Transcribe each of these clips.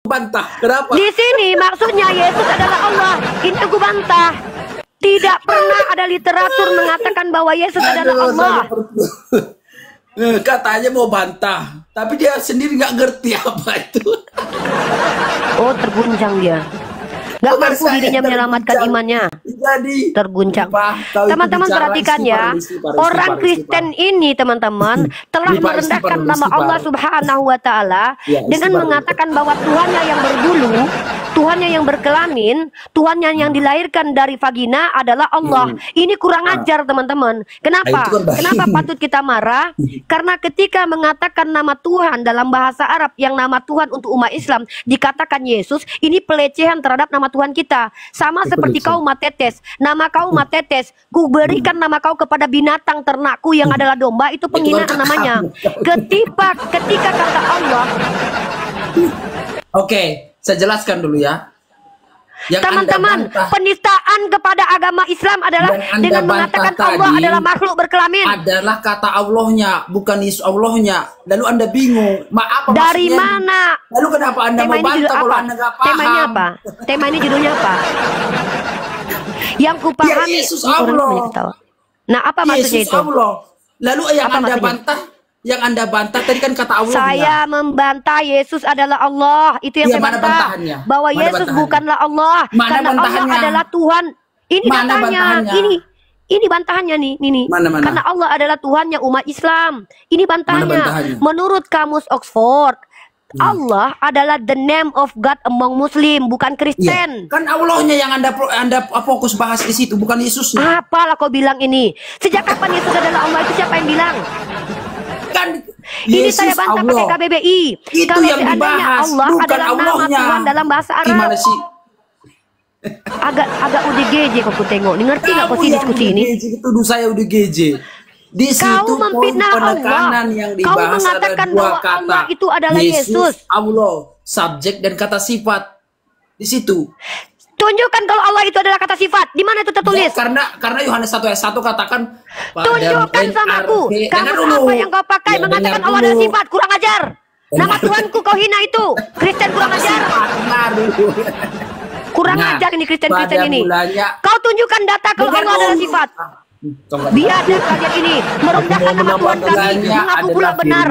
bantah. Kenapa? Di sini maksudnya Yesus adalah Allah. Ini aku bantah. Tidak pernah ada literatur mengatakan bahwa Yesus adalah Allah. Katanya mau bantah, tapi dia sendiri nggak ngerti apa itu. Oh, terguncang dia. Gak mampu dirinya menyelamatkan imannya. Jadi terguncang. Teman-teman perhatikan ya, orang Kristen ini teman-teman telah merendahkan nama Allah Subhanahu wa Ta'ala dengan mengatakan bahwa Tuhannya yang berbulu, Tuhannya yang berkelamin, Tuhannya yang dilahirkan dari vagina adalah Allah. Ini kurang ajar teman-teman. Kenapa? Kenapa patut kita marah? Karena ketika mengatakan nama Tuhan dalam bahasa Arab yang nama Tuhan untuk umat Islam dikatakan Yesus, ini pelecehan terhadap nama Tuhan kita. Sama seperti kau matetes. Nama kau matetes, ku berikan nama kau kepada binatang ternakku yang adalah domba, itu penghinaan namanya. Ketika kata Allah. Oke, saya jelaskan dulu ya. Teman-teman, penistaan kepada agama Islam adalah dengan mengatakan Allah adalah makhluk berkelamin. Adalah kata Allahnya, bukan Yesus Allahnya. Lalu Anda bingung, apa dari maksudnya? Mana? Lalu kenapa Anda mau bantah kalau Anda nggak paham? Temanya apa? Tema ini judulnya apa? Yang kupahami. Ya, Yesus Allah. Nah, apa maksudnya Yesus itu? Allah. Lalu yang apa Anda maksudnya? bantah, yang Anda bantah tadi kan kata Allah. Saya membantah Yesus adalah Allah. Itu yang Ya, saya bantah. Bahwa Yesus bukanlah Allah. Karena Allah adalah Tuhan. Ini bantahnya. Ini bantahannya nih. Mana? Karena Allah adalah Tuhannya umat Islam. Ini bantahannya. Menurut kamus Oxford, Allah adalah the name of God among Muslim, bukan Kristen. Ya, kan Allahnya yang Anda fokus bahas di situ, bukan Yesusnya. Apalah kau bilang ini? Sejak kapan Yesus adalah Allah? Itu siapa yang bilang? Kan ini saya bantah pakai KBBI. Itu kalau yang seandainya dibahas, Allah bukan adalah Allahnya. nama Tuhan dalam bahasa Arab. Gimana sih? Agak UDGJ kok ku tengok. Ini ngerti nggak kau sih diskusi ini? Itu saya UDGJ. Di situ kau memfitnah Allah. Yang Kau mengatakan bahwa kata, Allah itu adalah Yesus. Allah, subjek dan kata sifat. Di situ. Tunjukkan kalau Allah itu adalah kata sifat. Di mana itu tertulis? Ya, karena Yohanes 1 ayat 1 katakan. Tunjukkan sama aku. Kamu apa yang kau pakai mengatakan Allah adalah sifat? Kurang ajar. Nama Tuhanku kau hina itu. Kristen kurang ajar. Kurang ajar ini Kristen ini. Kau tunjukkan data kalau Allah adalah sifat. Biar kalian ini merendahkan nama Tuhan kami, mengaku pula benar.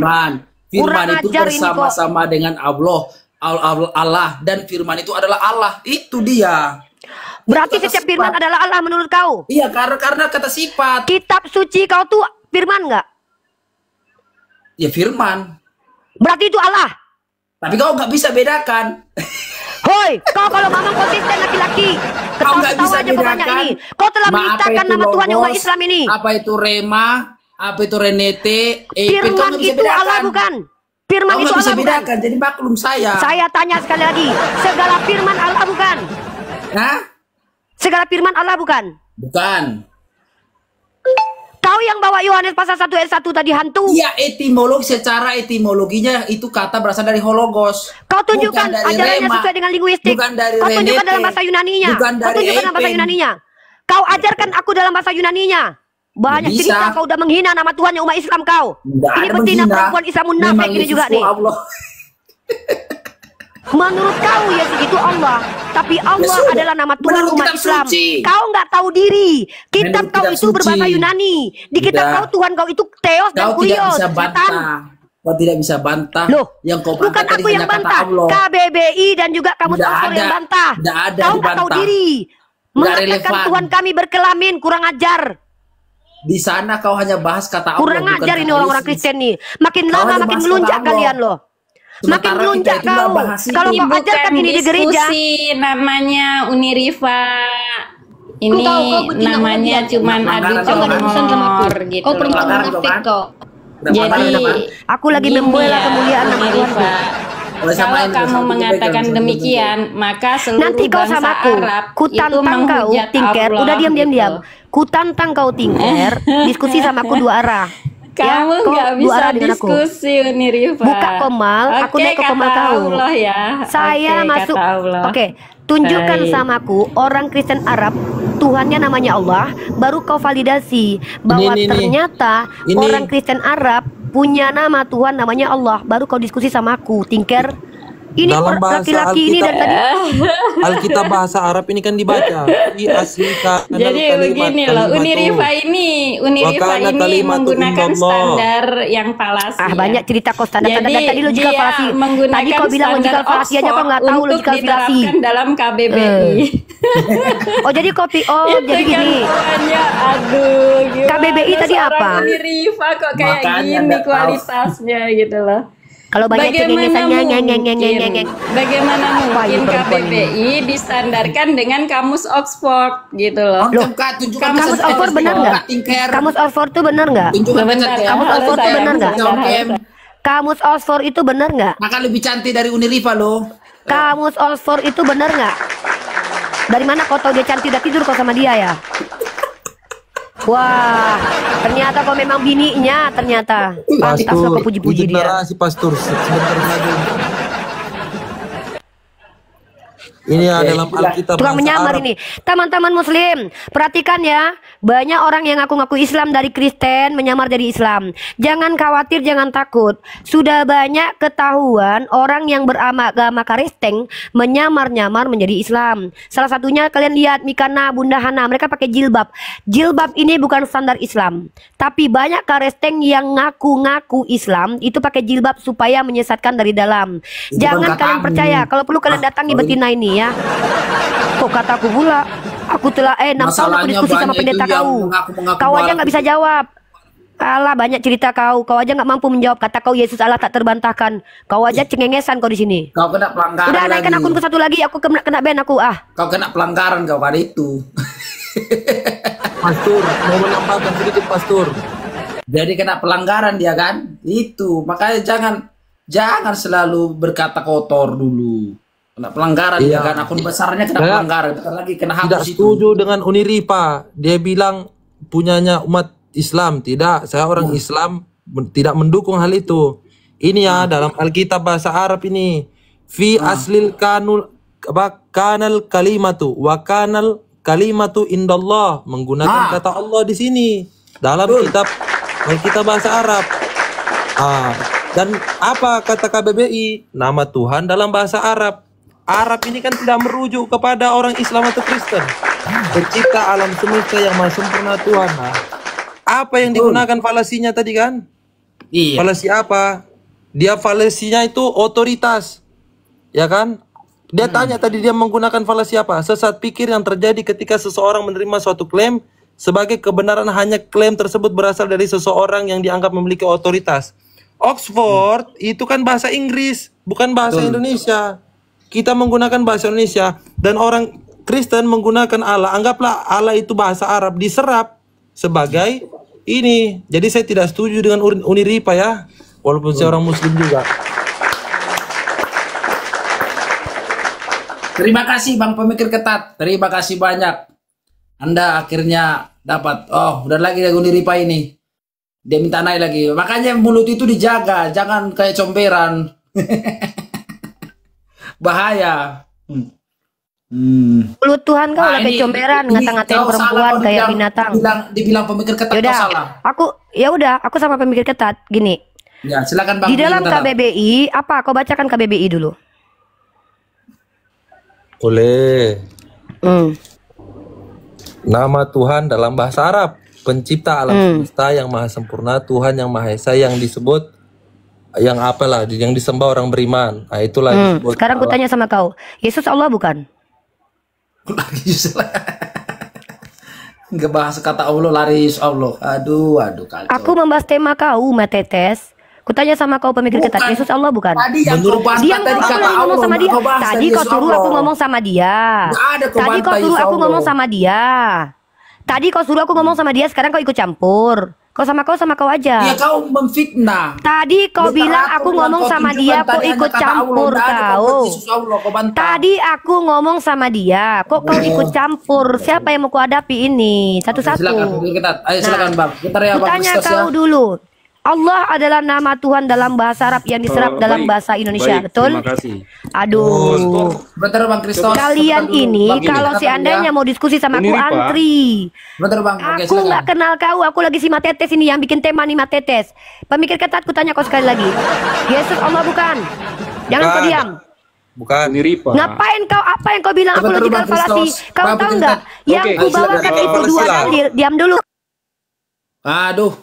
Firman itu bersama-sama dengan Allah, dan firman itu adalah Allah. Itu dia. Berarti setiap firman adalah Allah menurut kau? Iya, karena kata sifat. Kitab suci kau tuh firman nggak? Ya firman. Berarti itu Allah. Tapi kau nggak bisa bedakan. Hoi, kau kalau ngomong konsisten laki-laki, ketawa aja banyak ini. Kau telah menistakan nama Tuhan yang umat Islam ini. Apa itu Rema? Apa itu Renete? Firman itu Allah bukan? Firman itu Allah bukan? Jadi maklum saya. Saya tanya sekali lagi, segala firman Allah bukan? Hah? Segala firman Allah bukan? Bukan. Kau yang bawa Yohanes pasal 1 ayat 1 tadi hantu? Iya, secara etimologinya itu kata berasal dari hologos. Kau tunjukkan ajarannya sesuai dengan linguistik. Kau tunjukkan dalam bahasa Yunaninya. Kau tunjukkan dalam bahasa Yunaninya. Kau ajarkan aku dalam bahasa Yunaninya. Banyak cerita kau udah menghina nama Tuhan yang umat Islam kau. Ini betina perempuan Islam munafik ini juga nih. Menurut kau Yesus itu Allah, tapi Allah adalah nama Tuhan umat Islam. Kau nggak tahu diri. Kitab kau itu berbahasa Yunani. Di kitab kau Tuhan kau itu Theos dan Kurios. Kau tidak bisa bantah. Loh, yang kau bukan aku yang bantah. KBBI dan juga kamu Oxford yang bantah. Kau nggak tahu diri. Mengatakan Tuhan kami berkelamin, kurang ajar. Di sana kau hanya bahas kata Allah. Kurang ajar ini orang-orang Kristen nih. Makin lama makin melunjak kalian loh. Makin melunjak kau. Kalau kau ajarkan ini di gereja. Namanya Uniriva. Ini namanya cuman adu comor gitu. Kau perempuan munafik kau. Jadi aku lagi membela kemuliaan nama Tuhan. Kalau kamu mengatakan demikian, maka seluruh nanti kau bangsa sama aku, Arab ku tantang kau Tinker. Udah diam. Ku tantang kau Tinker. Diskusi sama aku dua arah. Kamu nggak bisa diskusi Uniriva. Buka Komal, aku naik ke Komal kau. Ya. Saya masuk. Oke, tunjukkan samaku orang Kristen Arab Tuhannya namanya Allah, baru kau validasi bahwa ternyata orang Kristen Arab punya nama Tuhan namanya Allah, baru kau diskusi sama aku, Tinker. Ini laki-laki ini dan tadi Alkitab bahasa Arab ini kan dibaca di asli Jadi begini loh, Unirifa ini menggunakan standar yang falasi. Banyak cerita kok standar tadi logikal falasi. Tadi kau bilang logikal falasi aja kok nggak tahu logikal falasi. Dalam KBBI. Jadi jadi gini. Aduh, KBBI tadi apa? Unirifa kok kayak gini kualitasnya gitu loh. Kalau banyak cengengesannya bagaimana mungkin KBBI distandarkan dengan kamus Oxford gitu loh. Kamus Oxford benar nggak? Kamus Oxford tuh benar nggak? Kamus Oxford tuh benar nggak? Kamus Oxford itu benar nggak? Maka lebih cantik dari Unirifa loh. Kamus Oxford itu benar nggak? Dari mana kau tahu dia cantik? Udah tidur kau sama dia ya? Wah, ternyata kau memang bininya ternyata. Pantas kau puji-puji dia. Si pastor sebentar lagi. Ini dalam Alkitab. Tukang menyamar ini. Teman-teman muslim, perhatikan ya. Banyak orang yang ngaku-ngaku Islam dari Kristen menyamar jadi Islam. Jangan khawatir, jangan takut. Sudah banyak ketahuan orang yang beragama Kristen menyamar-nyamar menjadi Islam. Salah satunya kalian lihat Mikana, Bunda Hana, mereka pakai jilbab. Jilbab ini bukan standar Islam. Tapi banyak Kristen yang ngaku-ngaku Islam itu pakai jilbab supaya menyesatkan dari dalam. Jangan kalian percaya. Kalau perlu kalian datangi betina ini ya. Kok kataku pula, aku telah 6 tahun aku diskusi sama pendeta kau. Kau aja nggak bisa jawab. Alah, banyak cerita kau aja nggak mampu menjawab. Kata kau Yesus Allah tak terbantahkan. Kau aja cengengesan kau di sini. Kau kena pelanggaran. Udah naikkan akunku satu lagi, aku kena ban aku. Kau kena pelanggaran kau kali itu. Pastor, mau menambahkan sedikit pastor. Jadi kena pelanggaran dia kan? Itu makanya jangan selalu berkata kotor dulu. Kena pelanggaran ya kan, akun besarnya kena pelanggaran, lagi kena hapus. Tidak setuju dengan Unirifa. Dia bilang punyanya umat Islam. Tidak, saya orang Islam tidak mendukung hal itu. Ini ya dalam Alkitab bahasa Arab ini. Fi aslil kanal kalimatu wa kanal kalimatu indallah, menggunakan kata Allah di sini dalam kitab Alkitab bahasa Arab. Dan apa kata KBBI? Nama Tuhan dalam bahasa Arab. Arab ini kan tidak merujuk kepada orang Islam atau Kristen. Pencipta alam semesta yang maha sempurna Tuhan. Apa yang digunakan falasinya tadi kan? Iya. Falasi apa? Dia falasinya itu otoritas. Ya kan? Dia tanya tadi dia menggunakan falasi apa? Sesat pikir yang terjadi ketika seseorang menerima suatu klaim sebagai kebenaran, hanya klaim tersebut berasal dari seseorang yang dianggap memiliki otoritas. Oxford itu kan bahasa Inggris, bukan bahasa Indonesia. Kita menggunakan bahasa Indonesia dan orang Kristen menggunakan Allah. Anggaplah Allah itu bahasa Arab, diserap sebagai ini. Jadi saya tidak setuju dengan Unirifa ya, walaupun saya orang Muslim juga. Terima kasih Bang Pemikir Ketat. Terima kasih banyak. Anda akhirnya dapat. Udah lagi Unirifa ini. Dia minta naik lagi. Makanya mulut itu dijaga, jangan kayak comberan. Bahaya. Mulut Tuhan kau lah kayak comberan, ngata-ngatain perempuan kayak binatang. Dibilang Pemikir Ketat kau salah. Aku sama Pemikir Ketat gini. Ya, silakan Bang. Di dalam KBBI apa? Kau bacakan KBBI dulu. Boleh. Nama Tuhan dalam bahasa Arab, pencipta alam semesta yang maha sempurna, Tuhan yang maha esa, yang disebut yang apalah, yang disembah orang beriman. Nah, itulah disebut. Sekarang aku tanya sama kau, Yesus Allah bukan? Nggak bahas kata Allah, lari Allah. Aduh kacau. Aku membahas tema kau, Matetes. Kutanya sama kau Pemikir Ketat, Yesus Allah bukan? Tadi yang kau bahas tadi kata ngomong sama dia. Tadi kau suruh aku ngomong sama dia. Tadi kau suruh aku ngomong sama dia. Tadi kau suruh aku ngomong sama dia, sekarang kau ikut campur. Kau sama kau aja. Iya, kau memfitnah. Tadi kau bilang aku ngomong sama dia, kok ikut campur kau. Tadi aku ngomong sama dia, kok kau ikut campur. Siapa yang mau kau hadapi ini? Satu-satu. Silakan Bang. Tanya kau dulu. Allah adalah nama Tuhan dalam bahasa Arab yang diserap dalam bahasa Indonesia, betul? Terima kasih. Aduh. Bentar Bang Kristos. Kalian ini kalau seandainya mau diskusi sama aku antri. Bentar Bang. Aku nggak kenal kau, aku lagi si Matetes ini yang bikin tema nih Matetes. Pemikir Ketat, ku tanya kau sekali lagi. Yesus Allah bukan? Jangan kau diam. Bukan. Uniripa. Ngapain kau, apa yang kau bilang aku Sebentar, logikal Bang falasi? Kristos. Kau Bang tahu Kristos. nggak? Yang Oke, ku bawakan silakan. itu dua Silakan. dalil. Diam dulu. Aduh.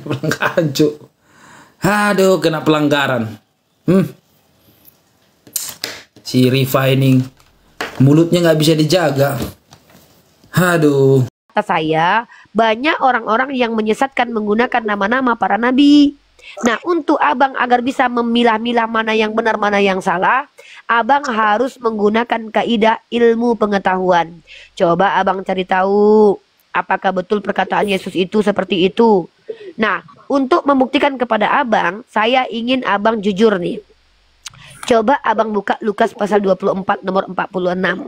Pelanggaran, Cuk. Aduh, kena pelanggaran. Si Rifa ini mulutnya nggak bisa dijaga. Aduh. Kata saya, banyak orang-orang yang menyesatkan menggunakan nama-nama para nabi. Nah, untuk abang agar bisa memilah-milah mana yang benar, mana yang salah, abang harus menggunakan kaidah ilmu pengetahuan. Coba abang cari tahu, apakah betul perkataan Yesus itu seperti itu. Nah, untuk membuktikan kepada abang, saya ingin abang jujur nih. Coba abang buka Lukas pasal 24 nomor 46.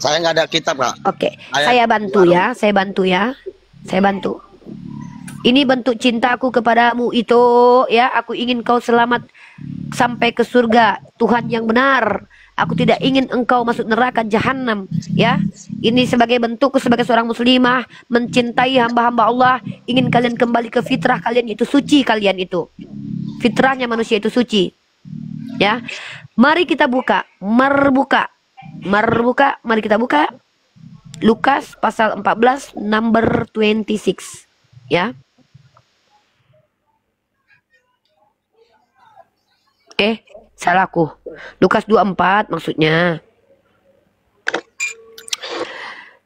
Saya nggak ada kitab, Kak. Oke, saya bantu ya, saya bantu. Ini bentuk cintaku kepadamu itu, ya. Aku ingin kau selamat sampai ke surga Tuhan yang benar. Aku tidak ingin engkau masuk neraka jahanam, ya. Ini sebagai bentukku sebagai seorang muslimah mencintai hamba-hamba Allah. Ingin kalian kembali ke fitrah kalian, itu suci kalian itu. Fitrahnya manusia itu suci, ya. Mari kita buka, mari kita buka Lukas pasal 14 number 26, ya. Salahku. Lukas 24 maksudnya.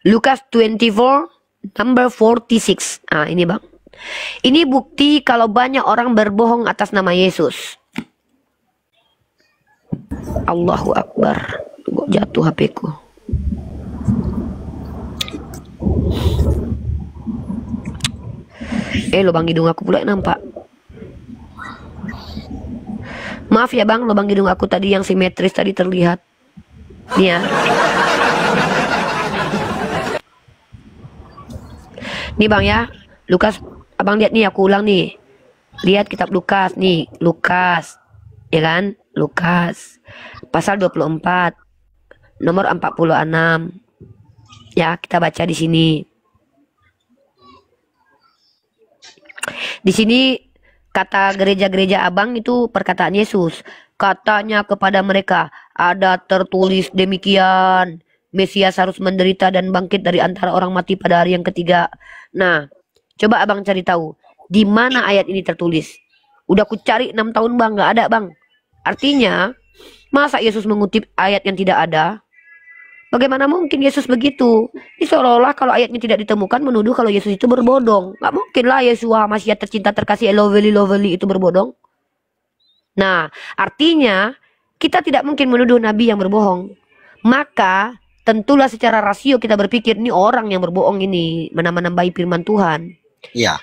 Lukas 24 number 46. Ah, ini Bang. Ini bukti kalau banyak orang berbohong atas nama Yesus. Allahu Akbar. Kok jatuh HP-ku. Lubang hidung aku pula nampak. Maaf ya Bang, lubang hidung aku tadi yang simetris tadi terlihat. Nih ya. Nih Bang ya, Lukas, abang lihat nih, aku ulang nih. Lihat kitab Lukas nih, Lukas. Ya kan? Lukas. Pasal 24. Nomor 46. Ya, kita baca di sini. Di sini kata gereja-gereja abang itu perkataan Yesus. Katanya kepada mereka, ada tertulis demikian, Mesias harus menderita dan bangkit dari antara orang mati pada hari yang ketiga. Nah, coba abang cari tahu, di mana ayat ini tertulis? Udah ku cari 6 tahun Bang, nggak ada Bang. Artinya, masa Yesus mengutip ayat yang tidak ada? Bagaimana mungkin Yesus begitu? Ini seolah-olah kalau ayatnya tidak ditemukan menuduh kalau Yesus itu berbodong. Gak mungkin lah Yesus Masih tercinta terkasih lovely itu berbodong. Nah, artinya kita tidak mungkin menuduh Nabi yang berbohong. Maka tentulah secara rasio kita berpikir ini orang yang berbohong ini menambah-nambahi firman Tuhan. Iya.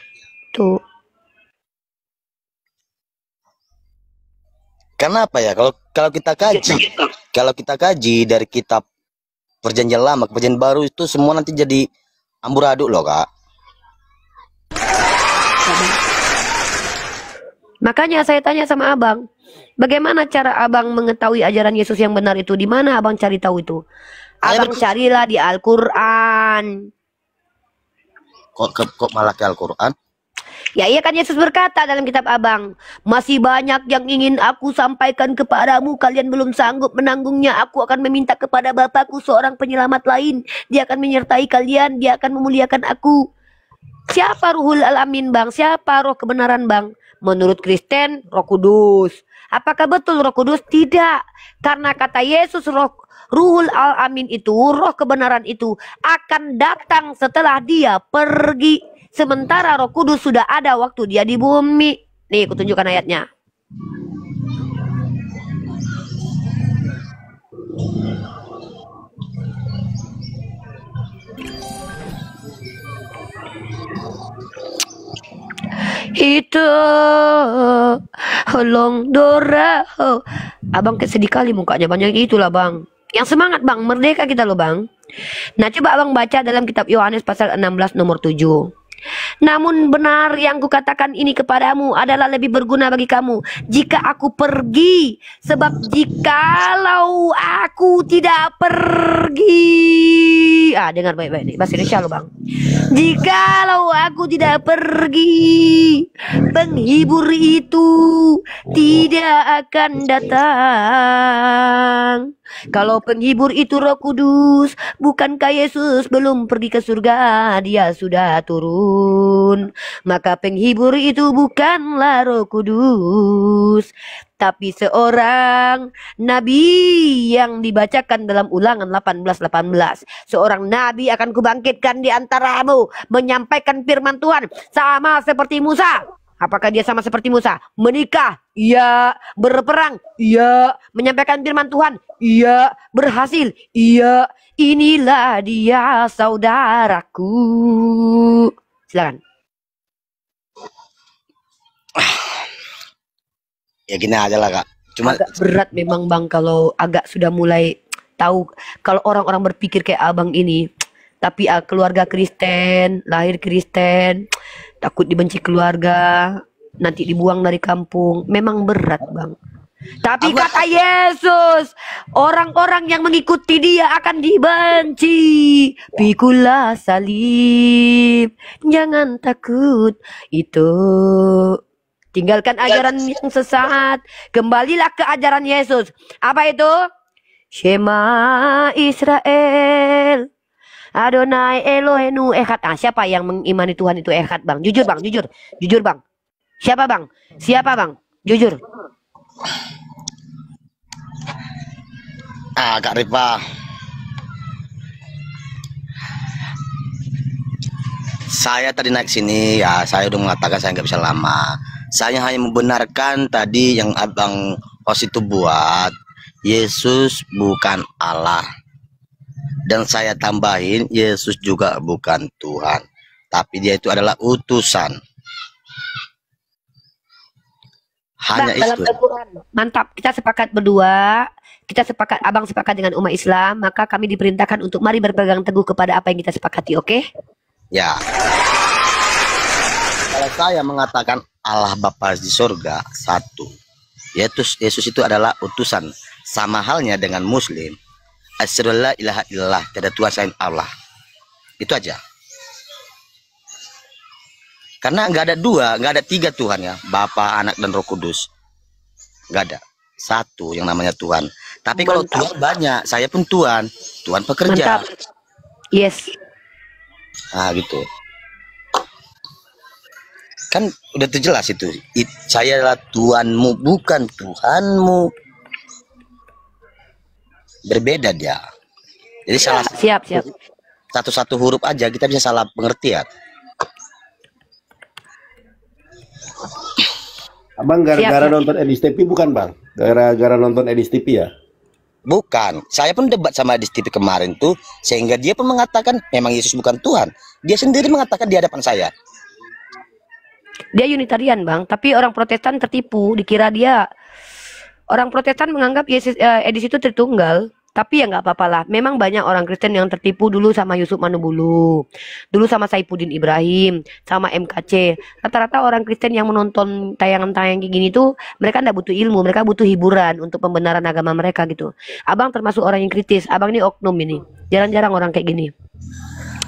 Tuh. Kenapa ya? Kalau kita kaji dari kitab Perjanjian Lama ke Perjanjian Baru itu semua nanti jadi amburadul loh, Kak. Makanya saya tanya sama abang, bagaimana cara abang mengetahui ajaran Yesus yang benar itu? Di mana abang cari tahu itu? Abang carilah di Al-Quran. Kok malah ke Al-Quran? Ya iya kan Yesus berkata dalam kitab abang, masih banyak yang ingin aku sampaikan kepadamu, kalian belum sanggup menanggungnya. Aku akan meminta kepada Bapakku seorang penyelamat lain. Dia akan menyertai kalian, dia akan memuliakan aku. Siapa Ruhul Alamin Bang? Siapa roh kebenaran Bang? Menurut Kristen, Roh Kudus. Apakah betul Roh Kudus? Tidak. Karena kata Yesus, Ruhul Alamin itu, roh kebenaran itu akan datang setelah dia pergi. Sementara Roh Kudus sudah ada waktu dia di bumi. Nih, aku tunjukkan ayatnya. Itu holong dora. Abang sedih kali mukanya, banyak itulah Bang. Yang semangat Bang, merdeka kita loh Bang. Nah, coba Abang baca dalam kitab Yohanes pasal 16 nomor 7. Namun benar yang kukatakan ini kepadamu adalah lebih berguna bagi kamu jika aku pergi. Sebab jikalau aku tidak pergi, Syiah. Dengar baik-baik nih, bahasa Indonesia lo bang. Jikalau aku tidak pergi, penghibur itu tidak akan datang. Kalau penghibur itu Roh Kudus, bukankah Yesus belum pergi ke surga, dia sudah turun. Maka penghibur itu bukanlah Roh Kudus, tapi seorang nabi yang dibacakan dalam Ulangan 18:18. Seorang nabi akan kubangkitkan di antaramu, menyampaikan firman Tuhan sama seperti Musa. Apakah dia sama seperti Musa? Menikah? Iya. Berperang? Iya. Menyampaikan firman Tuhan? Iya. Berhasil? Iya. Inilah dia saudaraku. Silakan. Ya gini aja lah Kak. Cuma agak berat memang bang kalau agak sudah mulai tahu kalau orang-orang berpikir kayak abang ini. Tapi keluarga Kristen, lahir Kristen, takut dibenci keluarga, nanti dibuang dari kampung. Memang berat bang. Tapi kata Yesus, orang-orang yang mengikuti dia akan dibenci. Pikulah salib, jangan takut itu. Tinggalkan ajaran yang sesat, kembalilah ke ajaran Yesus. Apa itu? Shema Israel, Adonai Elohenu Echad. Siapa yang mengimani Tuhan itu Echad bang? Jujur bang, jujur bang. Siapa bang? Siapa bang? Jujur. Kak Ripa, saya tadi naik sini ya, saya udah mengatakan saya nggak bisa lama. Saya hanya membenarkan tadi yang abang host itu buat, Yesus bukan Allah. Dan saya tambahin, Yesus juga bukan Tuhan, tapi dia itu adalah utusan. Hanya dalam itu. Al-Quran. Mantap, kita sepakat berdua. Kita sepakat, abang sepakat dengan umat Islam, maka kami diperintahkan untuk mari berpegang teguh kepada apa yang kita sepakati, oke? Ya. Kalau saya mengatakan Allah Bapa di surga satu, Yesus itu adalah utusan. Sama halnya dengan Muslim, asyhadu alla ilaha illallah, tiada Tuhan selain Allah. Itu aja. Karena nggak ada dua, nggak ada tiga Tuhan ya, Bapa, Anak, dan Roh Kudus. Nggak ada. Satu yang namanya Tuhan. Tapi kalau Tuhan banyak, saya pun Tuhan pekerja. Mantap. Yes. Nah gitu. Kan udah terjelas itu. Saya adalah Tuhanmu, bukan Tuhanmu. Berbeda dia. Jadi salah. Siap. Satu-satu huruf aja kita bisa salah pengertian. Abang gara-gara nonton Edis TV bukan bang? Gara-gara nonton Edis TV ya? Bukan. Saya pun debat sama Edis TV kemarin tuh, sehingga dia pun mengatakan memang Yesus bukan Tuhan. Dia sendiri mengatakan di hadapan saya. Dia Unitarian bang, tapi orang Protestan tertipu, dikira dia. Orang Protestan menganggap Yesus Edis itu Tritunggal. Tapi ya nggak apa-apa lah. Memang banyak orang Kristen yang tertipu dulu sama Yusuf Manubulu, dulu sama Saifuddin Ibrahim, sama MKC. Rata-rata orang Kristen yang menonton tayangan-tayangan kayak gini tuh, mereka nggak butuh ilmu, mereka butuh hiburan untuk pembenaran agama mereka gitu. Abang termasuk orang yang kritis. Abang ini oknum ini. Jarang-jarang orang kayak gini.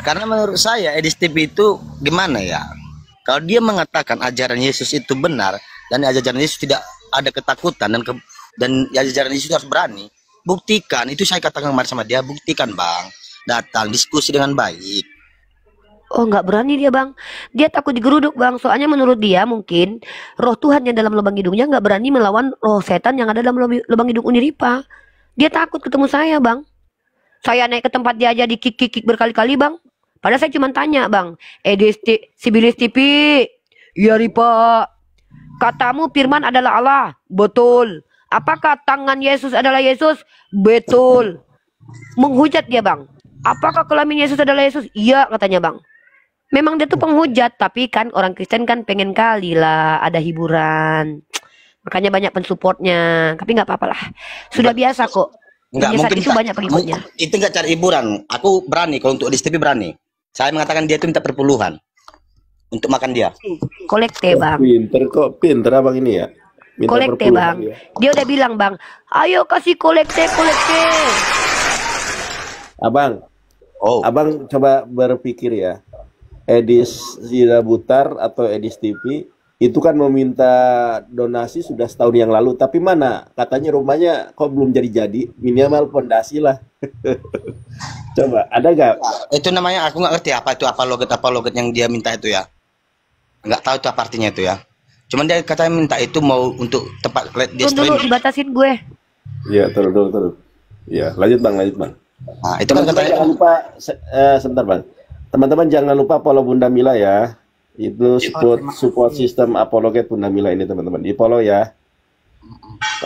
Karena menurut saya Edis TV itu gimana ya? Kalau dia mengatakan ajaran Yesus itu benar dan ajaran Yesus tidak ada ketakutan dan ajaran Yesus harus berani. Buktikan, itu saya katakan kemarin sama dia, buktikan bang. Datang, diskusi dengan baik. Oh nggak berani dia bang. Dia takut digeruduk bang. Soalnya menurut dia mungkin roh Tuhan yang dalam lubang hidungnya nggak berani melawan roh setan yang ada dalam lubang hidung Uniripa. Dia takut ketemu saya bang. Saya naik ke tempat dia aja dikik-kik berkali-kali bang. Padahal saya cuma tanya bang. Sibilis TV. Iya Ripa. Katamu firman adalah Allah. Betul. Apakah tangan Yesus adalah Yesus? Betul. Menghujat dia bang. Apakah kelamin Yesus adalah Yesus? Iya katanya bang. Memang dia tuh penghujat. Tapi kan orang Kristen kan pengen kali lah ada hiburan. Makanya banyak pensupportnya. Tapi nggak apa-apa lah. Sudah biasa kok. Enggak, mungkin itu banyak pengikutnya. Itu nggak cari hiburan. Aku berani. Kalau untuk Edis TV berani. Saya mengatakan dia itu minta perpuluhan untuk makan dia. Kolekte bang. Pinter abang ini ya. Minta Kolekte bang. ya. Dia udah bilang bang, ayo kasih kolekte. Abang, Oh, Abang coba berpikir ya, Edis Butar atau Edis TV itu kan meminta donasi sudah setahun yang lalu, tapi mana katanya rumahnya kok belum jadi-jadi, minimal pondasi lah. Coba ada gak? itu namanya aku nggak ngerti apa itu apa logat yang dia minta itu ya. Nggak tahu itu apa artinya itu ya. Cuman dia katanya minta itu mau untuk tempat dia Tunggu dulu, streaming. dibatasin gue. Iya, terus. Iya, lanjut bang. Nah, itu kan Teman-teman katanya jangan lupa, sebentar bang. Teman-teman jangan lupa follow Bunda Mila ya. Itu support sistem apologet Bunda Mila ini teman-teman. Di follow ya.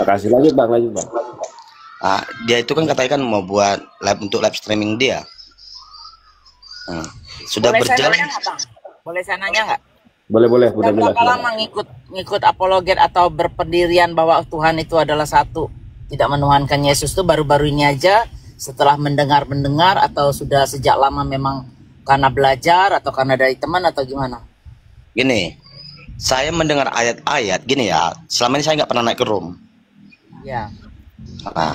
Makasih, lanjut bang. dia itu kan katanya kan mau buat live untuk live streaming dia. Sudah Boleh saya berjalan. nanya nggak, Bang? Boleh saya nanya nggak? Boleh Bunda Udah Mila. berapa lama ngikut apologet atau berpendirian bahwa Tuhan itu adalah satu, tidak menuhankan Yesus tuh baru-baru ini aja setelah mendengar atau sudah sejak lama memang karena belajar atau karena dari teman atau gimana? Gini, saya mendengar ayat-ayat gini ya. Selama ini saya nggak pernah naik ke room. Ya. Nah,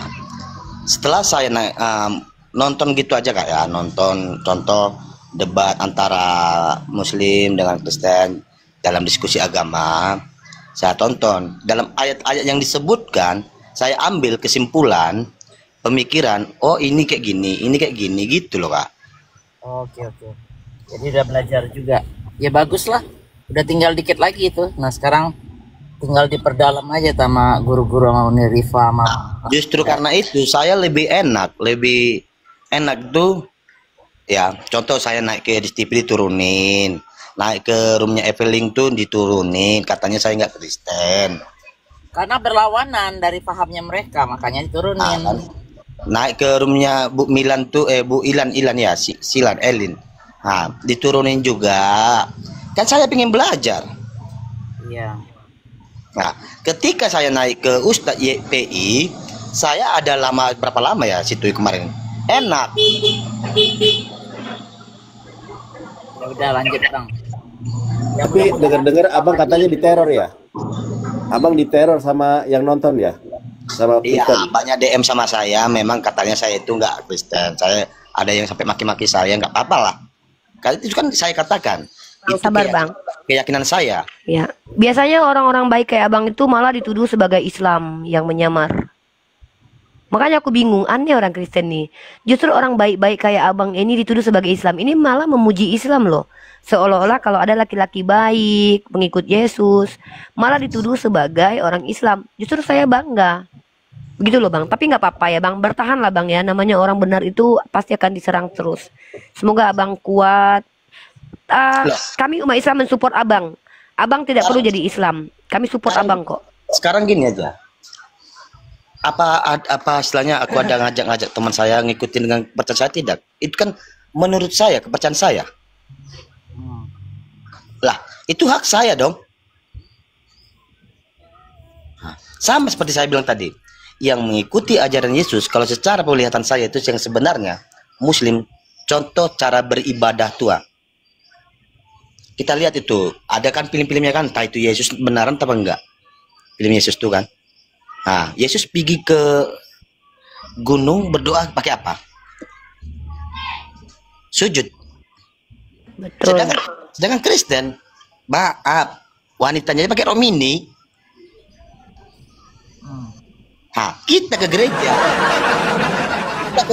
setelah saya naik nonton gitu aja kak ya, nonton contoh debat antara Muslim dengan Kristen dalam diskusi agama, saya tonton dalam ayat-ayat yang disebutkan, saya ambil kesimpulan pemikiran, oh ini kayak gini gitu loh kak. Oke. Jadi udah belajar juga. Ya bagus lah. Udah tinggal dikit lagi itu. Nah sekarang tinggal diperdalam aja sama guru-guru sama Uni Rifa sama. Justru karena itu saya lebih enak tuh ya. Contoh saya naik ke DSTP diturunin, naik ke roomnya Eveling tuh diturunin, katanya saya nggak Kristen. Karena berlawanan dari pahamnya mereka, makanya diturunin. Kan? Naik ke roomnya Bu Milan tuh Bu Ilan ya, Silan Elin. Nah, diturunin juga. Kan saya pengen belajar. Iya. Nah, ketika saya naik ke Ustadz YPI, saya ada berapa lama ya situ kemarin? Enak. Ya udah lanjut Bang. Tapi dengar-dengar abang katanya diteror ya? Abang diteror sama yang nonton ya? Sama Iya, Kristen? banyak DM sama saya. Memang katanya saya itu nggak Kristen. Saya ada yang sampai maki-maki saya, nggak apa-apa lah. Karena itu kan saya katakan. Bang, Itu sabar Bang. keyakinan saya. Ya, biasanya orang-orang baik kayak abang itu malah dituduh sebagai Islam yang menyamar. Makanya aku bingung, aneh orang Kristen nih. Justru orang baik-baik kayak abang ini dituduh sebagai Islam. Ini malah memuji Islam loh. Seolah-olah kalau ada laki-laki baik, pengikut Yesus, malah dituduh sebagai orang Islam. Justru saya bangga. Begitu loh Bang. Tapi nggak apa-apa ya Bang. Bertahanlah Bang ya. Namanya orang benar itu pasti akan diserang terus. Semoga abang kuat. Kami umat Islam mensupport abang. Abang tidak perlu jadi Islam. Kami support abang kok. Sekarang gini aja. Apa istilahnya aku ada ngajak teman saya ngikutin dengan kepercayaan saya tidak. Itu kan menurut saya kepercayaan saya. Lah, itu hak saya dong. Sama seperti saya bilang tadi. Yang mengikuti ajaran Yesus kalau secara penglihatan saya itu yang sebenarnya Muslim, contoh cara beribadah tua. Kita lihat itu, ada kan film-filmnya kan, entah itu Yesus benaran atau enggak. Film Yesus itu kan. Nah, Yesus pergi ke gunung berdoa pakai apa? Sujud. Betul. Sedangkan Kristen, maaf, wanitanya pakai rok mini. Nah, kita ke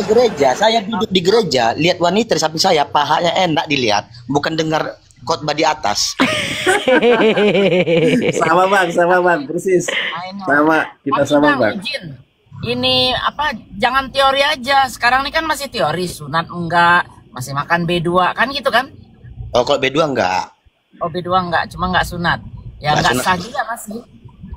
gereja. Saya duduk di gereja, lihat wanita di samping saya, pahanya enak dilihat, bukan dengar khotbah di atas. Sama bang, persis. Sama, kita sama bang. Izin. Ini apa? Jangan teori aja. Sekarang ini kan masih teori, sunat enggak, masih makan B2 kan gitu kan? Oh, kalau B2 enggak. Oh B2 enggak, cuma enggak sunat. Ya enggak sah juga masih.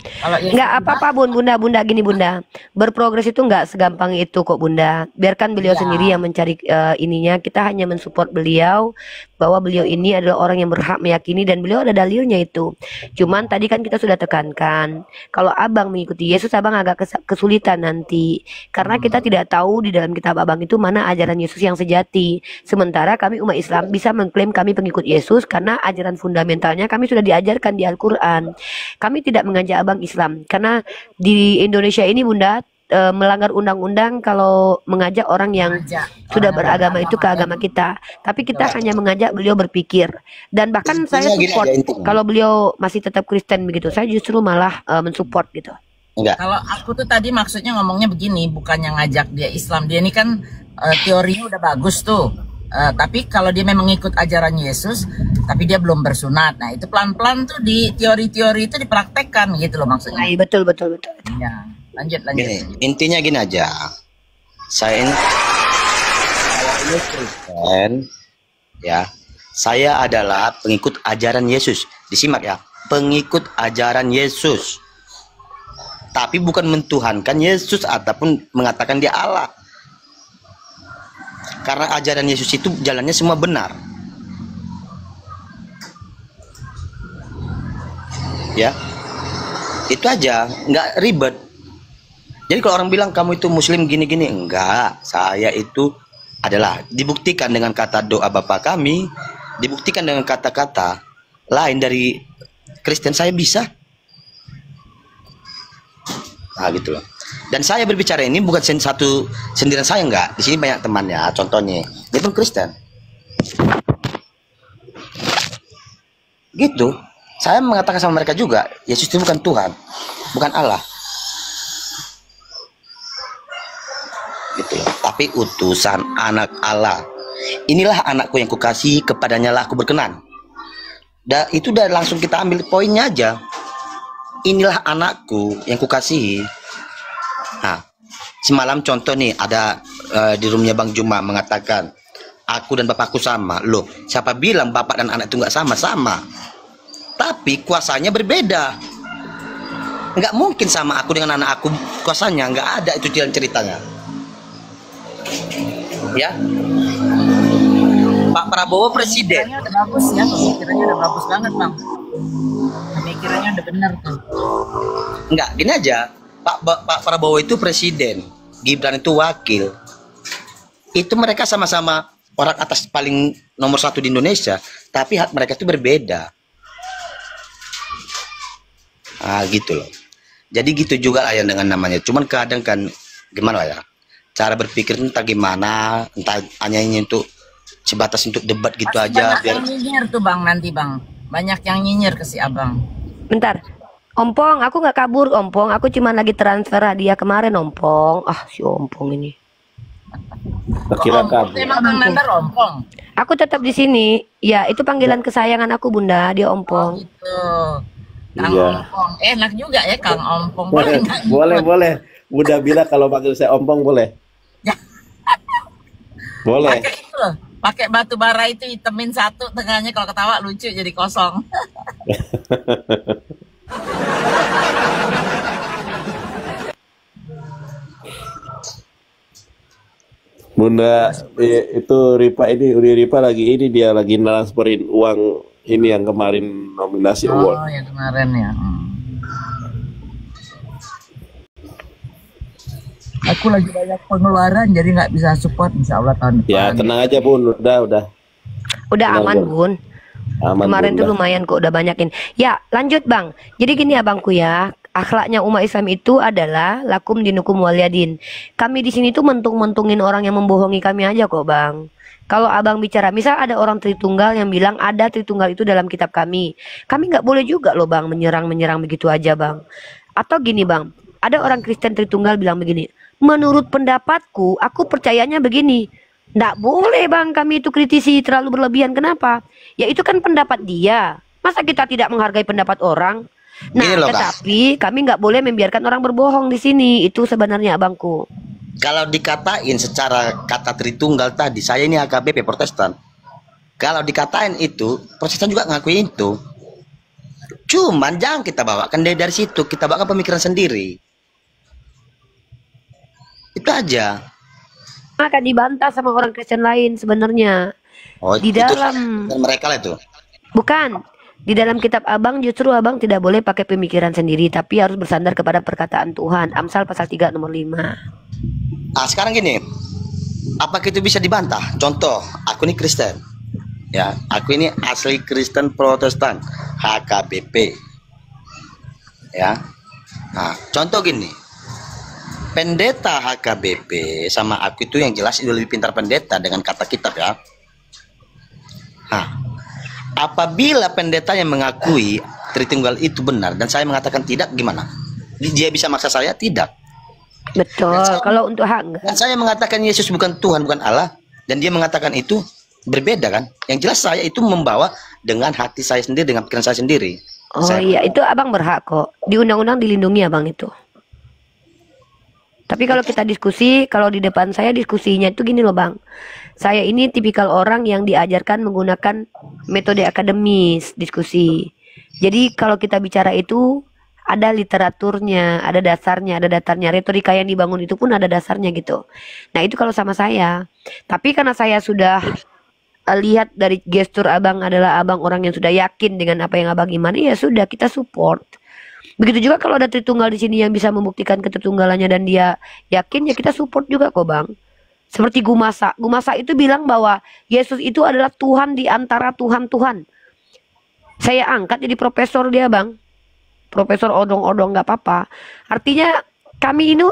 Kalau Nggak apa-apa Bunda gini Bunda. Berprogres itu nggak segampang itu kok Bunda. Biarkan beliau sendiri yang mencari ininya. Kita hanya mensupport beliau bahwa beliau ini adalah orang yang berhak meyakini dan beliau ada dalilnya itu. Cuman tadi kan kita sudah tekankan kalau abang mengikuti Yesus abang agak kesulitan nanti karena kita tidak tahu di dalam kitab abang itu mana ajaran Yesus yang sejati. Sementara kami umat Islam bisa mengklaim kami pengikut Yesus karena ajaran fundamentalnya kami sudah diajarkan di Al-Quran. Kami tidak mengajak abang Islam karena di Indonesia ini Bunda melanggar undang-undang kalau mengajak orang yang sudah beragama itu ke agama kita. Tapi kita hanya mengajak beliau berpikir. Dan bahkan saya support kalau beliau masih tetap Kristen begitu. Saya justru malah mensupport gitu. Enggak. Kalau aku tuh tadi maksudnya ngomongnya begini, bukannya ngajak dia Islam. Dia ini kan teorinya udah bagus tuh. Tapi kalau dia memang ikut ajaran Yesus, tapi dia belum bersunat. Nah, itu pelan-pelan tuh di teori-teori itu dipraktekkan gitu loh maksudnya. Nah, betul. Ya. Lanjut. Gini, intinya gini aja. Saya ini Kristen, ya. Saya adalah pengikut ajaran Yesus. Disimak ya, pengikut ajaran Yesus. Tapi bukan mentuhankan Yesus ataupun mengatakan dia Allah. Karena ajaran Yesus itu jalannya semua benar. Ya. Itu aja, nggak ribet. Jadi kalau orang bilang kamu itu muslim gini-gini, enggak. Saya itu adalah dibuktikan dengan kata doa Bapa kami, dibuktikan dengan kata-kata lain dari Kristen, saya bisa. Nah gitu loh. Dan saya berbicara ini bukan satu sendirian saya, enggak. Di sini banyak temannya, contohnya dia pun Kristen. Gitu. Saya mengatakan sama mereka juga, Yesus itu bukan Tuhan, bukan Allah. Gitu loh. Tapi utusan anak Allah. Inilah anakku yang kukasihi, kepadanya lah aku berkenan. Itu udah langsung kita ambil poinnya aja. Inilah anakku yang kukasihi. Nah, semalam contoh nih ada di roomnya Bang Juma mengatakan aku dan bapakku sama. Loh, siapa bilang bapak dan anak itu nggak sama? Tapi kuasanya berbeda. Nggak mungkin sama aku dengan anak aku kuasanya, nggak ada itu jalan ceritanya. Ya, Pak Prabowo presiden. Pemikirannya udah bagus ya, pemikirannya udah bagus banget Bang. Pemikirannya udah bener tuh. Enggak, gini aja. Pak Prabowo itu presiden, Gibran itu wakil. Itu mereka sama-sama orang atas paling nomor 1 di Indonesia, tapi hak mereka itu berbeda. Ah gitu loh. Jadi gitu juga lah yang dengan namanya. Cuman kadang kan gimana ya? Cara berpikir entah gimana, entah hanya untuk sebatas untuk debat gitu Pasti aja. Banyak yang nyinyir tuh Bang nanti Bang. Banyak yang nyinyir ke si Abang. Bentar. Ompong, aku nggak kabur Ompong. Aku cuma lagi transfer hadiah kemarin Ompong. Ah, si Ompong ini. Kira kabur. Emang Bang Nandar ompong. Aku tetap di sini. Ya, itu panggilan kesayangan aku Bunda. Dia Ompong. Gitu. Kang Iya. Ompong. Enak juga ya Kang Ompong. Boleh, nggak? boleh. Udah bilang kalau panggil saya ompong boleh. Boleh. Pakai itu loh. Pakai batu bara itu hitemin satu, tengahnya kalau ketawa lucu jadi kosong. Bunda, itu Ripa lagi dia lagi transferin uang ini yang kemarin nominasi award. Oh, yang kemarin ya. Aku lagi banyak pengeluaran jadi nggak bisa support, insya Allah tahun depan. Ya tenang aja Bun, udah. Udah aman Bun. Aman, Kemarin Bun, tuh udah. lumayan kok, udah banyakin. Ya, lanjut Bang. Jadi gini abangku ya, akhlaknya umat Islam itu adalah lakum dinukum waliyadin. Kami di sini tuh mentung-mentungin orang yang membohongi kami aja kok Bang. Kalau abang bicara, misal ada orang Tritunggal yang bilang ada Tritunggal itu dalam kitab kami nggak boleh juga loh Bang menyerang begitu aja Bang. Atau gini Bang, ada orang Kristen Tritunggal bilang begini, menurut pendapatku, aku percayanya begini. Nggak boleh Bang kami itu kritisi terlalu berlebihan. Kenapa? Ya itu kan pendapat dia. Masa kita tidak menghargai pendapat orang? Nah, Gini loh, tetapi kami nggak boleh membiarkan orang berbohong di sini. Itu sebenarnya abangku. Kalau dikatain secara kata Tritunggal tadi, saya ini AKBP Protestan. Kalau dikatain itu, Protestan juga ngakuin itu. Cuman jangan kita bawakan dari situ, kita bawakan pemikiran sendiri. Itu aja. Akan dibantah sama orang Kristen lain sebenarnya. Oh, Di itu dalam dan mereka lah itu. Bukan. Di dalam kitab abang justru abang tidak boleh pakai pemikiran sendiri, tapi harus bersandar kepada perkataan Tuhan. Amsal pasal 3 nomor 5. Ah, sekarang gini. Apakah itu bisa dibantah? Contoh, aku ini Kristen. Ya, aku ini asli Kristen Protestan, HKBP. Ya. Nah, contoh gini. pendeta HKBP sama aku itu yang jelas itu lebih pintar pendeta dengan kata kitab ya. Apabila pendeta yang mengakui Tritunggal itu benar dan saya mengatakan tidak, gimana? Dia bisa maksa saya? Tidak. Betul. Kalau untuk hak dan saya mengatakan Yesus bukan Tuhan, bukan Allah, dan dia mengatakan itu berbeda kan? Yang jelas saya itu membawa dengan hati saya sendiri, dengan pikiran saya sendiri. Oh iya, itu abang berhak kok. Di undang-undang dilindungi abang itu. Tapi kalau kita diskusi, kalau di depan saya diskusinya itu gini loh bang. Saya ini tipikal orang yang diajarkan menggunakan metode akademis diskusi. Jadi kalau kita bicara itu ada literaturnya, ada dasarnya, ada datarnya. Retorika yang dibangun itu pun ada dasarnya gitu. Nah itu kalau sama saya. Tapi karena saya sudah lihat dari gestur abang adalah abang orang yang sudah yakin dengan apa yang abang imani, ya sudah kita support. Begitu juga kalau ada Tritunggal di sini yang bisa membuktikan ketritunggalannya dan dia yakin, ya kita support juga kok bang. Seperti Gumasa. Gumasa itu bilang bahwa Yesus itu adalah Tuhan di antara Tuhan-Tuhan. Saya angkat jadi profesor dia bang. Profesor odong-odong nggak apa-apa. Artinya kami ini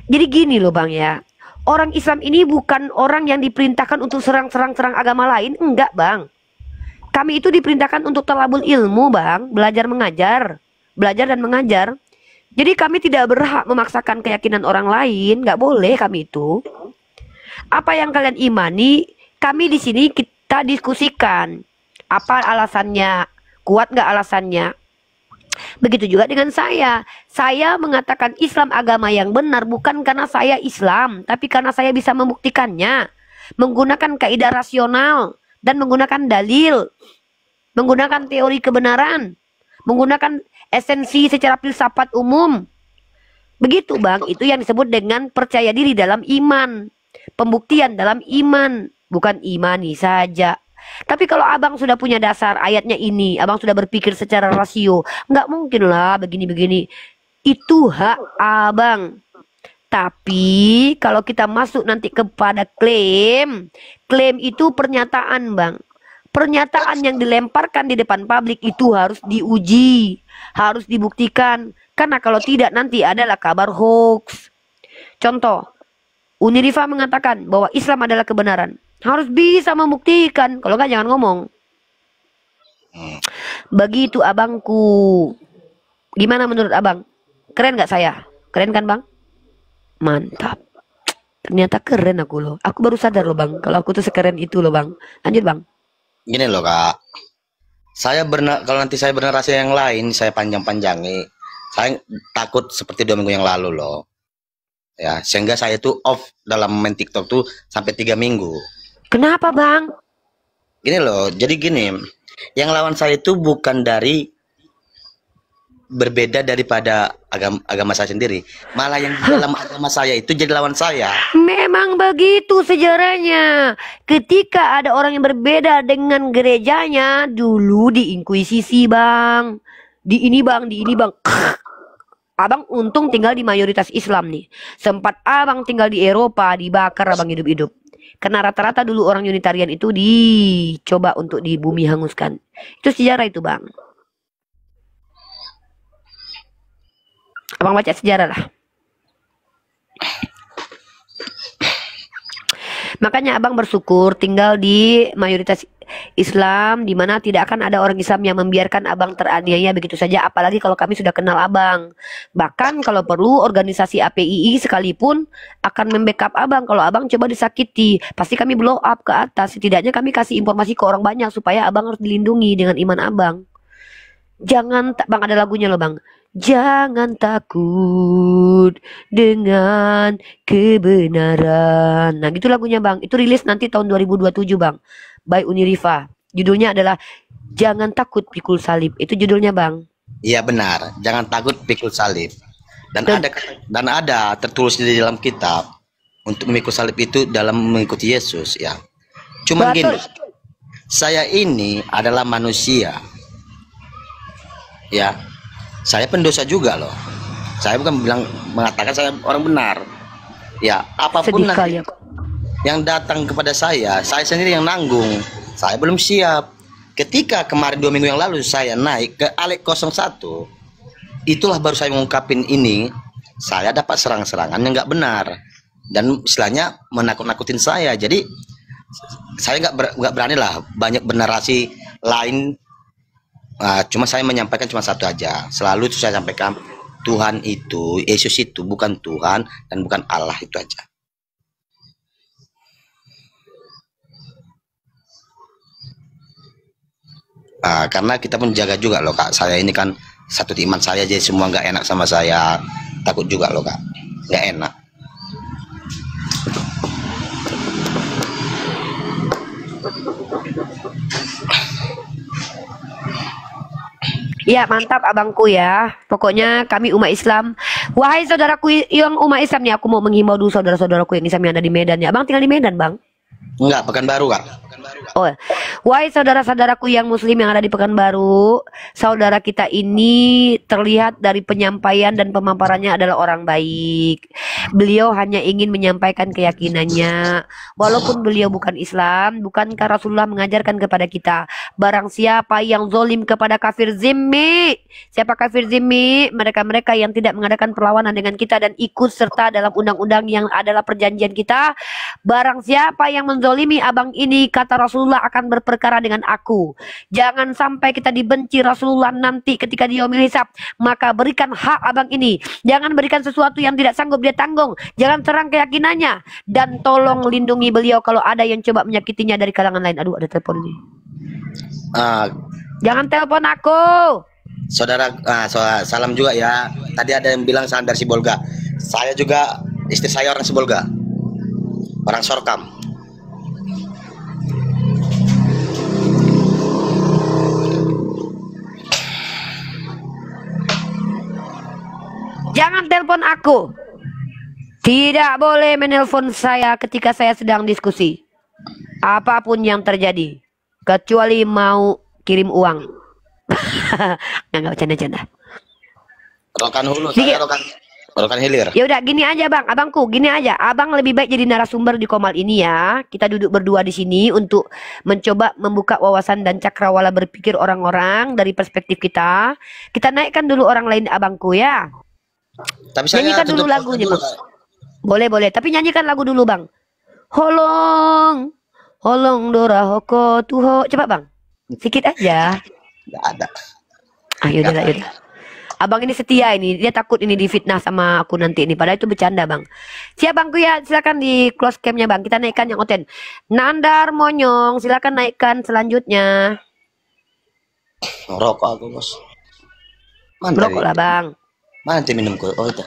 jadi gini loh bang ya. Orang Islam ini bukan orang yang diperintahkan untuk serang agama lain. Enggak bang. Kami itu diperintahkan untuk talabul ilmu bang. Belajar mengajar. Belajar dan mengajar. Jadi kami tidak berhak memaksakan keyakinan orang lain. Nggak boleh kami itu. Apa yang kalian imani, kami di sini kita diskusikan. Apa alasannya? Kuat nggak alasannya? Begitu juga dengan saya. Saya mengatakan Islam agama yang benar bukan karena saya Islam, tapi karena saya bisa membuktikannya. Menggunakan kaidah rasional dan menggunakan dalil. Menggunakan teori kebenaran. Menggunakan esensi secara filsafat umum. Begitu bang, itu yang disebut dengan percaya diri dalam iman. Pembuktian dalam iman. Bukan imani saja. Tapi kalau abang sudah punya dasar ayatnya ini, abang sudah berpikir secara rasio, nggak mungkin lah begini-begini. Itu hak abang. Tapi kalau kita masuk nanti kepada klaim itu pernyataan bang. Pernyataan yang dilemparkan di depan publik itu harus diuji, harus dibuktikan. Karena kalau tidak nanti adalah kabar hoax. Contoh, Unirifa mengatakan bahwa Islam adalah kebenaran. Harus bisa membuktikan. Kalau nggak jangan ngomong. Begitu abangku. Gimana menurut abang? Keren nggak saya? Keren kan bang? Mantap. Ternyata keren aku loh. Aku baru sadar loh bang. Kalau aku tuh sekeren itu loh bang. Lanjut bang. Gini loh kak. Kalau nanti saya bernarasi yang lain, saya panjang-panjangi. Saya takut seperti 2 minggu yang lalu loh. Ya, sehingga saya tuh off dalam main TikTok tuh sampai 3 minggu. Kenapa bang? Gini loh, jadi gini, yang lawan saya itu bukan dari berbeda daripada agama saya sendiri, malah yang di dalam agama saya itu jadi lawan saya. Memang begitu sejarahnya. Ketika ada orang yang berbeda dengan gerejanya, dulu diinkuisisi bang. Di ini bang. Abang untung tinggal di mayoritas Islam nih. Sempat abang tinggal di Eropa, dibakar abang hidup-hidup. Karena rata-rata dulu orang Unitarian itu dicoba untuk di bumi hanguskan. Itu sejarah itu bang. Abang baca sejarah lah. Makanya abang bersyukur tinggal di mayoritas Islam, di mana tidak akan ada orang Islam yang membiarkan abang teraniaya begitu saja, apalagi kalau kami sudah kenal abang. Bahkan kalau perlu organisasi APII sekalipun akan membackup abang kalau abang coba disakiti. Pasti kami blow up ke atas, setidaknya kami kasih informasi ke orang banyak supaya abang harus dilindungi dengan iman abang. Jangan, bang ada lagunya loh bang. Jangan takut dengan kebenaran. Nah gitu lagunya bang. Itu rilis nanti tahun 2027 bang, by Unirifa. Judulnya adalah Jangan Takut Pikul Salib. Itu judulnya bang. Iya benar, jangan takut pikul salib. Dan ada tertulis di dalam kitab untuk memikul salib itu dalam mengikuti Yesus ya. Cuman gini, saya ini adalah manusia. Ya. Saya pendosa juga loh. Saya bukan mengatakan saya orang benar. Ya, apapun nanti yang datang kepada saya sendiri yang nanggung. Saya belum siap. Ketika kemarin 2 minggu yang lalu saya naik ke Alek 01, itulah baru saya mengungkapin ini saya dapat serang-serangan yang nggak benar dan istilahnya menakut-nakutin saya. Jadi saya nggak berani lah banyak bernarasi lain. Cuma saya menyampaikan cuma satu aja. Selalu itu saya sampaikan, Tuhan itu, Yesus itu bukan Tuhan dan bukan Allah, itu aja. Karena kita pun jaga juga loh Kak. Saya ini kan satu iman saya, jadi semua nggak enak sama saya. Takut juga loh Kak, nggak enak. Ya mantap abangku ya. Pokoknya kami umat Islam. Wahai saudaraku yang umat Islam nih, aku mau menghimbau dulu saudara-saudaraku yang Islam yang ada di Medan ya. Abang tinggal di Medan bang? Enggak, Pekanbaru Kak. Oh, wahai saudara-saudaraku yang muslim yang ada di Pekanbaru, saudara kita ini terlihat dari penyampaian dan pemaparannya adalah orang baik. Beliau hanya ingin menyampaikan keyakinannya. Walaupun beliau bukan Islam, bukankah Rasulullah mengajarkan kepada kita, barang siapa yang zolim kepada kafir zimmi. Siapa kafir zimmi? Mereka-mereka yang tidak mengadakan perlawanan dengan kita dan ikut serta dalam undang-undang yang adalah perjanjian kita. Barang siapa yang menzolimi abang ini, kata Rasulullah, akan berperkara dengan aku. Jangan sampai kita dibenci Rasulullah nanti ketika di yaumil hisab. Maka berikan hak abang ini. Jangan berikan sesuatu yang tidak sanggup dia tanggung. Jangan serang keyakinannya. Dan tolong lindungi beliau kalau ada yang coba menyakitinya dari kalangan lain. Aduh, ada telepon ini. Jangan telepon aku. Saudara, salam juga ya. Tadi ada yang bilang salam dari Sibolga. Saya juga, istri saya orang Sibolga, orang Sorkam. Jangan telepon aku. Tidak boleh menelpon saya ketika saya sedang diskusi. Apapun yang terjadi. Kecuali mau kirim uang. Nggak bercanda-canda. Rokan hulu, saya rokan hilir. Ya udah gini aja bang, abangku gini aja. Abang lebih baik jadi narasumber di Komal ini ya. Kita duduk berdua di sini untuk mencoba membuka wawasan dan cakrawala berpikir orang-orang dari perspektif kita. Kita naikkan dulu orang lain abangku ya. Tapi saya nyanyikan dulu lagunya bang. Boleh. Tapi nyanyikan lagu dulu bang. Holong, holong dora hoko tuho. Coba bang, sedikit aja. Nggak ada. Yaudah. Abang ini setia ini. Dia takut ini difitnah sama aku nanti ini. Padahal itu bercanda bang. Siap bangku ya. Silakan di close camnya bang. Kita naikkan yang oten. Nandar Monyong. Silakan naikkan selanjutnya. Rokok aku bos. Rokok lah bang. Mana nanti minumku? Oh itu.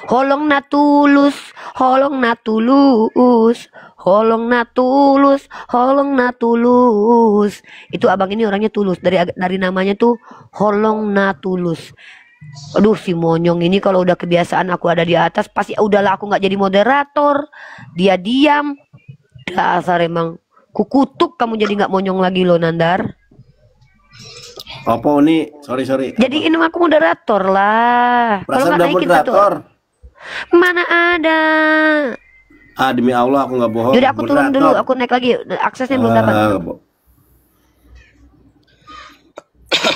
Holong natulus, holong natulus, holong natulus, holong natulus. Itu abang ini orangnya tulus. Dari namanya tuh holong natulus. Aduh si Monyong ini kalau udah kebiasaan aku ada di atas pasti udahlah aku nggak jadi moderator. Dia diam. Dasar emang kukutuk kamu jadi nggak monyong lagi loh Nandar. Apa ini? Sorry. Jadi ini aku moderator lah. Kalau nggak naikin moderator. Mana ada? Demi Allah aku nggak bohong. Yaudah aku turun dulu, aku naik lagi. Aksesnya belum dapat.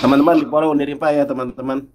Teman-teman di follow Niripa ya teman-teman.